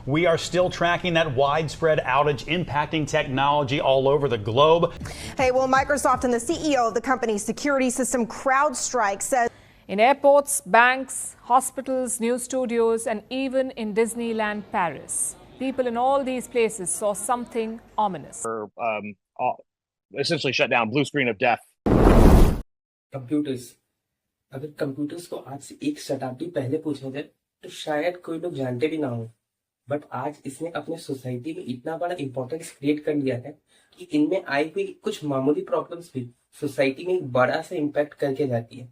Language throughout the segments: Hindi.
We are still tracking that widespread outage impacting technology all over the globe. Hey, well, Microsoft and the CEO of the company's security system CrowdStrike says in airports, banks, hospitals, news studios, and even in Disneyland Paris, people in all these places saw something ominous. Essentially shut down, blue screen of death. Computers, अगर कंप्यूटर्स को आज से एक शताब्दी पहले पूछा जाए तो शायद कोई लोग जानते भी ना हो, बट आज इसने अपने सोसाइटी में इतना बड़ा इंपॉर्टेंस क्रिएट कर लिया है कि इनमें आई हुई कुछ मामूली प्रॉब्लम्स भी सोसाइटी में एक बड़ा सा इम्पैक्ट करके जाती है।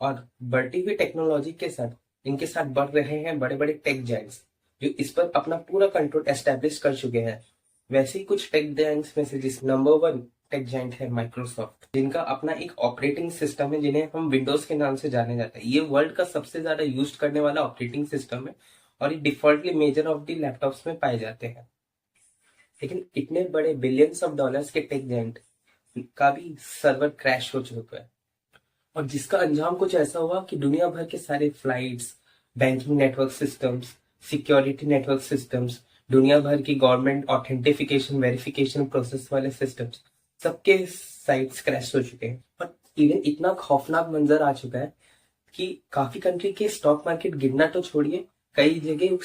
और बढ़ती हुई टेक्नोलॉजी के साथ इनके साथ बढ़ रहे हैं बड़े बड़े टेक जायंट्स जो इस पर अपना पूरा कंट्रोल एस्टेब्लिश कर चुके हैं। वैसे ही कुछ टेक जायंट्स में से जिस नंबर 1 टेक जायंट है माइक्रोसॉफ्ट, जिनका अपना एक ऑपरेटिंग सिस्टम है जिन्हें हम विंडोज के नाम से जाने जाते हैं। ये वर्ल्ड का सबसे ज्यादा यूज करने वाला ऑपरेटिंग सिस्टम है और ये defaultly measure of the laptops में पाए जाते हैं। लेकिन इतने बड़े बिलियंस ऑफ डॉलर्स के टेक जायंट का भी सर्वर क्रैश हो चुका है और जिसका अंजाम कुछ ऐसा हुआ कि दुनिया भर के सारे flights, banking network systems, security network systems, दुनिया भर की गवर्नमेंट ऑथेंटिफिकेशन वेरिफिकेशन प्रोसेस वाले सिस्टम्स, सबके साइट्स क्रैश हो चुके हैं। और इवन इतना खौफनाक मंजर आ चुका है कि काफी कंट्री के स्टॉक मार्केट गिरना तो छोड़िए, कई जगह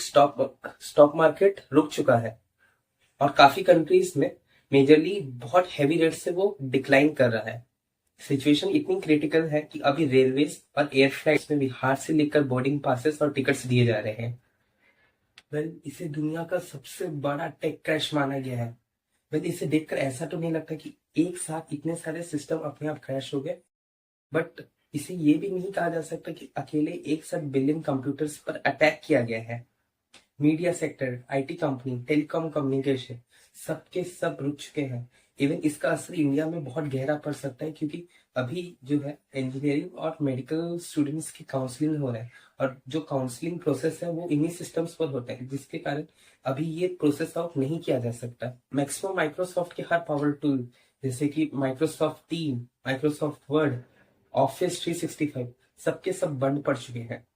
स्टॉक मार्केट रुक चुका है और काफी कंट्रीज में मेजरली बहुत हैवी रेट से वो डिक्लाइन कर रहा है। सिचुएशन इतनी क्रिटिकल है कि अभी रेलवेज और एयर फ्लाइट्स में भी हाथ से लेकर बोर्डिंग पासेस और टिकट्स दिए जा रहे हैं। इसे दुनिया का सबसे बड़ा टेक क्रैश माना गया है। इसे देखकर ऐसा तो नहीं लगता कि एक साथ इतने सारे सिस्टम अपने आप क्रैश हो गए, बट इसे ये भी नहीं कहा जा सकता कि अकेले एक साथ बिलियन कंप्यूटर्स पर अटैक किया गया है। Media sector, IT company, telecom communication, सबके सब रुक चुके हैं। इवन इसका असर इंडिया में बहुत गहरा पड़ सकता है क्योंकि अभी जो है इंजीनियरिंग और मेडिकल स्टूडेंट्स की काउंसलिंग हो रहा है और जो काउंसलिंग प्रोसेस है वो इन्हीं सिस्टम्स पर होता है, जिसके कारण अभी ये प्रोसेस आउट नहीं किया जा सकता। मैक्सिमम माइक्रोसॉफ्ट के हर पावर टूल जैसे कि Microsoft team, Microsoft word, office 365 सबके सब बंद पड़ चुके हैं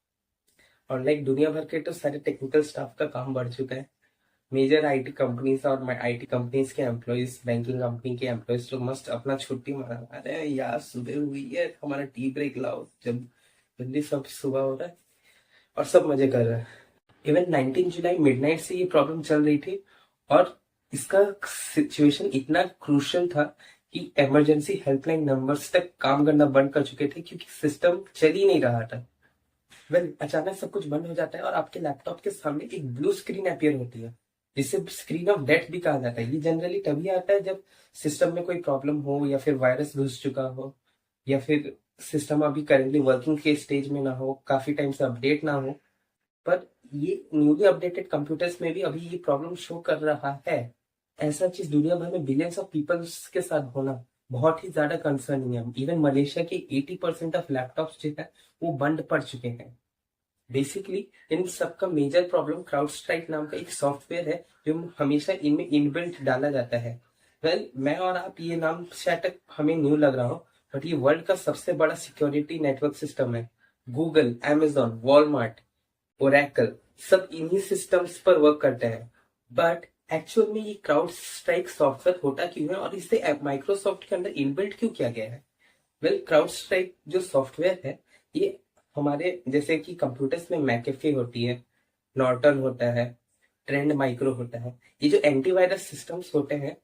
और दुनिया भर के तो सारे टेक्निकल स्टाफ का काम बढ़ चुका है। मेजर आईटी कंपनीज और आईटी कंपनीज के एम्प्लॉइज, बैंकिंग कंपनी के एम्प्लॉइज लोग मस्त अपना छुट्टी मना रहे हैं। यार सुबह हुई है, हमारा टी ब्रेक लाओ, जब जल्दी सब सुबह हो रहा है और सब मजे कर रहे हैं। इवन 19 जुलाई मिडनाइट से ये प्रॉब्लम चल रही थी और इसका सिचुएशन इतना क्रूशियल था कि इमरजेंसी हेल्पलाइन नंबर्स तक काम करना बंद कर चुके थे क्योंकि सिस्टम चल ही नहीं रहा था। अचानक सब कुछ बंद हो जाता है और आपके लैपटॉप के सामने एक ब्लू स्क्रीन अपीयर होती है जिसे स्क्रीन ऑफ डेथ भी कहा जाता है। ये जनरली तभी आता है जब सिस्टम में कोई प्रॉब्लम हो या फिर वायरस घुस चुका हो या फिर सिस्टम अभी करेंटली वर्किंग के स्टेज में ना हो, काफी टाइम से अपडेट ना हो। पर ये न्यूली अपडेटेड कंप्यूटर्स में भी अभी ये प्रॉब्लम शो कर रहा है। ऐसा चीज दुनिया भर में बिलियंस ऑफ पीपल्स के साथ होना बहुत ही ज्यादा कंसर्निंग है। इवन मलेशिया के 80% ऑफ लैपटॉप्स जो है वो बंद पड़ चुके हैं। बेसिकली इन सबका मेजर प्रॉब्लम क्राउडस्ट्राइक नाम का एक सॉफ्टवेयर है जो हमेशा इनमें इनबिल्ट डाला जाता है। मैं और आप ये नाम शायद हमें न्यू लग रहा हो, बट ये वर्ल्ड का सबसे बड़ा सिक्योरिटी नेटवर्क सिस्टम है। गूगल, अमेजॉन, वॉलमार्ट, ओरेकल सब इन्हीं सिस्टम्स पर वर्क करते हैं। बट एक्चुअल में ये क्राउडस्ट्राइक सॉफ्टवेयर होता क्यों है और इसे माइक्रोसॉफ्ट के अंदर इनबिल्ट क्यों किया गया है? क्राउडस्ट्राइक जो सॉफ्टवेयर है ये हमारे जैसे कि कंप्यूटर्स में मैकेफे होती है, नॉर्टन होता है, ट्रेंड माइक्रो होता है, ये जो एंटीवायरस सिस्टम्स होते हैं,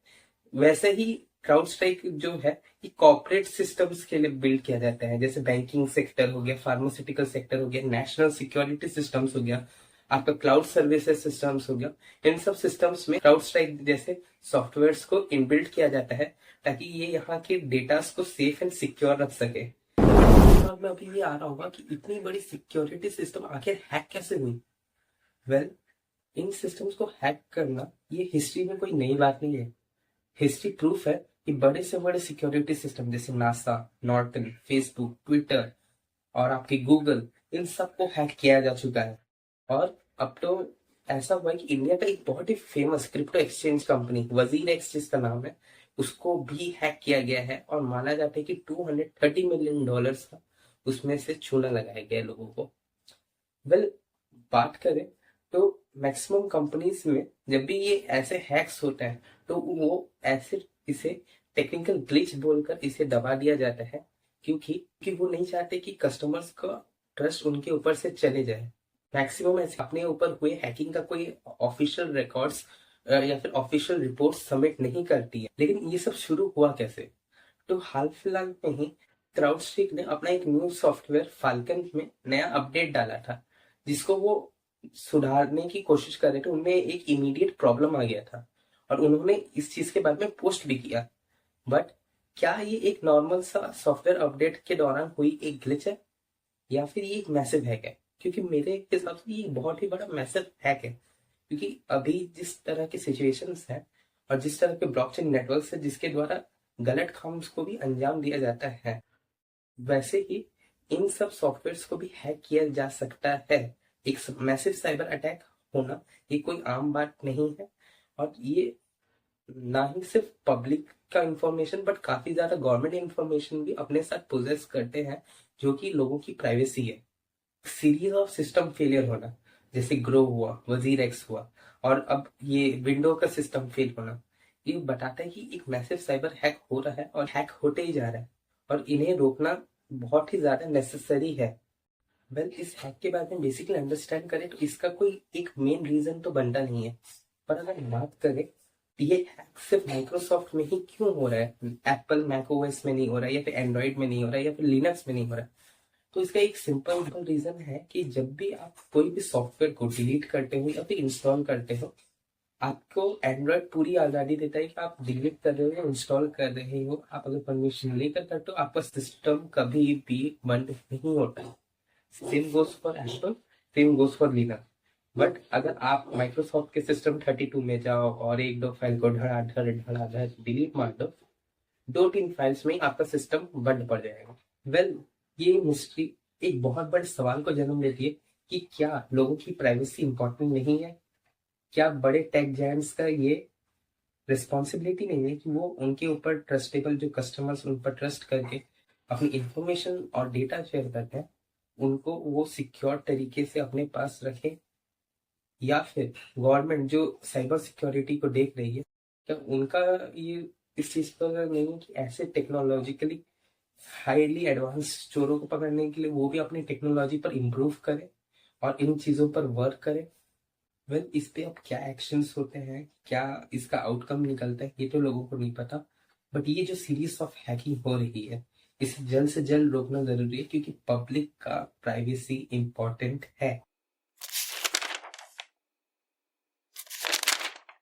वैसे ही क्राउडस्ट्राइक जो है ये कॉर्पोरेट सिस्टम्स के लिए बिल्ड किया जाता है। जैसे बैंकिंग सेक्टर हो गया, फार्मास्यूटिकल सेक्टर हो गया, नेशनल सिक्योरिटी सिस्टम्स हो गया, आपका क्लाउड सर्विसेज सिस्टम्स हो गया। इन सब सिस्टम्स में क्राउडस्ट्राइक जैसे सॉफ्टवेयर्स को इनबिल्ट किया जाता है ताकि ये यहाँ के डेटास को सेफ एंड सिक्योर रख सके। दिमाग में अभी ये आ रहा होगा कि इतनी बड़ी सिक्योरिटी सिस्टम आखिर हैक कैसे हुई? इन सिस्टम्स को हैक करना ये हिस्ट्री में कोई नई बात नहीं है। हिस्ट्री प्रूफ है कि बड़े से बड़े सिक्योरिटी सिस्टम जैसे नासा, नॉर्टन, फेसबुक, ट्विटर और आपके गूगल, इन सबको हैक किया जा चुका है। और अब तो ऐसा हुआ है कि इंडिया का एक बहुत ही फेमस क्रिप्टो एक्सचेंज कंपनी वजीर एक्स जिसका नाम है, उसको भी हैक किया गया है और माना जाता है कि $230 मिलियन का उसमें से चूना लगाया गया लोगों को। बात करें तो मैक्सिमम कंपनीज में जब भी ये ऐसे हैक्स होते हैं तो वो ऐसे इसे टेक्निकल ग्लिच बोलकर इसे दबा दिया जाता है, क्योंकि वो नहीं चाहते कि कस्टमर्स का ट्रस्ट उनके ऊपर से चले जाए। मैक्सिमम ऐसे अपने ऊपर हुए हैकिंग का कोई ऑफिशियल रिकॉर्ड्स या फिर ऑफिशियल रिपोर्ट सबमिट नहीं करती है। लेकिन ये सब शुरू हुआ कैसे? तो हाल फिलहाल में ही क्राउडस्ट्रिक ने अपना एक न्यू सॉफ्टवेयर फाल्कन में नया अपडेट डाला था, जिसको वो सुधारने की कोशिश कर रहे थे। उनमें एक इमीडिएट प्रॉब्लम आ गया था और उन्होंने इस चीज के बारे में पोस्ट भी किया। बट क्या ये एक नॉर्मल सा सॉफ्टवेयर अपडेट के दौरान हुई एक ग्लिच है या फिर ये एक मैसिव हैक है? क्योंकि मेरे हिसाब से ये बहुत ही बड़ा मैसिव हैक है, क्योंकि अभी जिस तरह की सिचुएशंस है और जिस तरह के ब्लॉकचेन नेटवर्क है जिसके द्वारा गलत काम्स को भी अंजाम दिया जाता है, वैसे ही इन सब सॉफ्टवेयर्स को भी हैक किया जा सकता है। एक मैसिव साइबर अटैक होना ये कोई आम बात नहीं है, और ये ना ही सिर्फ पब्लिक का इंफॉर्मेशन बट काफी ज्यादा गवर्नमेंट इंफॉर्मेशन भी अपने साथ पोजेस करते हैं, जो कि लोगों की प्राइवेसी है। सीरीज ऑफ सिस्टम फेलियर होना, जैसे ग्रो हुआ, वजीर एक्स हुआ, और अब ये विंडो का सिस्टम फेल होना, ये बताता है कि एक मैसिव साइबर हैक हो रहा है और हैक होते ही जा रहा है और इन्हें रोकना बहुत ही ज्यादा नेसेसरी है। इस हैक के बारे में बेसिकली अंडरस्टैंड करें तो इसका कोई एक मेन रीजन तो बनता नहीं है, पर अगर बात करें ये हैक सिर्फ माइक्रोसॉफ्ट में ही क्यों हो रहा है, एप्पल मैक ओएस में नहीं हो रहा है, या फिर एंड्रॉइड में नहीं हो रहा है, या फिर लिनक्स में नहीं हो रहा है, तो इसका एक सिंपल रीजन है कि जब भी आप कोई भी सॉफ्टवेयर को डिलीट करते हो या फिर इंस्टॉल करते हो, आपको एंड्रॉइड पूरी आजादी देता है कि आप डिलीट कर रहे हो या इंस्टॉल कर रहे हो, आप अगर परमिशन लेकर करते हो आपका सिस्टम कभी भी बंद नहीं होता है। Same goes for Apple, same goes for Linux. But अगर आप माइक्रोसॉफ्ट के सिस्टम 32 में जाओ और एक दो फाइल को धड़ाधड़ डिलीट मार दो, 2-3 फाइल्स में आपका सिस्टम बंद पड़ जाएगा। ये मिस्ट्री एक बहुत बड़े सवाल को जन्म देती है कि क्या लोगों की प्राइवेसी इंपॉर्टेंट नहीं है? क्या बड़े टेक जायंट्स का ये रिस्पॉन्सिबिलिटी नहीं है कि वो उनके ऊपर ट्रस्टेबल जो कस्टमर्स उन पर ट्रस्ट करके अपनी इंफॉर्मेशन और डेटा शेयर करते हैं, उनको वो सिक्योर तरीके से अपने पास रखें? या फिर गवर्नमेंट जो साइबर सिक्योरिटी को देख रही है, क्या उनका ये इस चीज पर नहीं है कि ऐसे टेक्नोलॉजिकली हाईली एडवांस चोरों को पकड़ने के लिए वो भी अपनी टेक्नोलॉजी पर इम्प्रूव करे और इन चीजों पर वर्क करे? इस पे अब क्या एक्शंस होते हैं, क्या इसका आउटकम निकलता है, ये तो लोगों को नहीं पता। बट ये जो सीरीज ऑफ हैकिंग हो रही है, इसे जल्द से जल्द रोकना जरूरी है, क्योंकि पब्लिक का प्राइवेसी इंपॉर्टेंट है।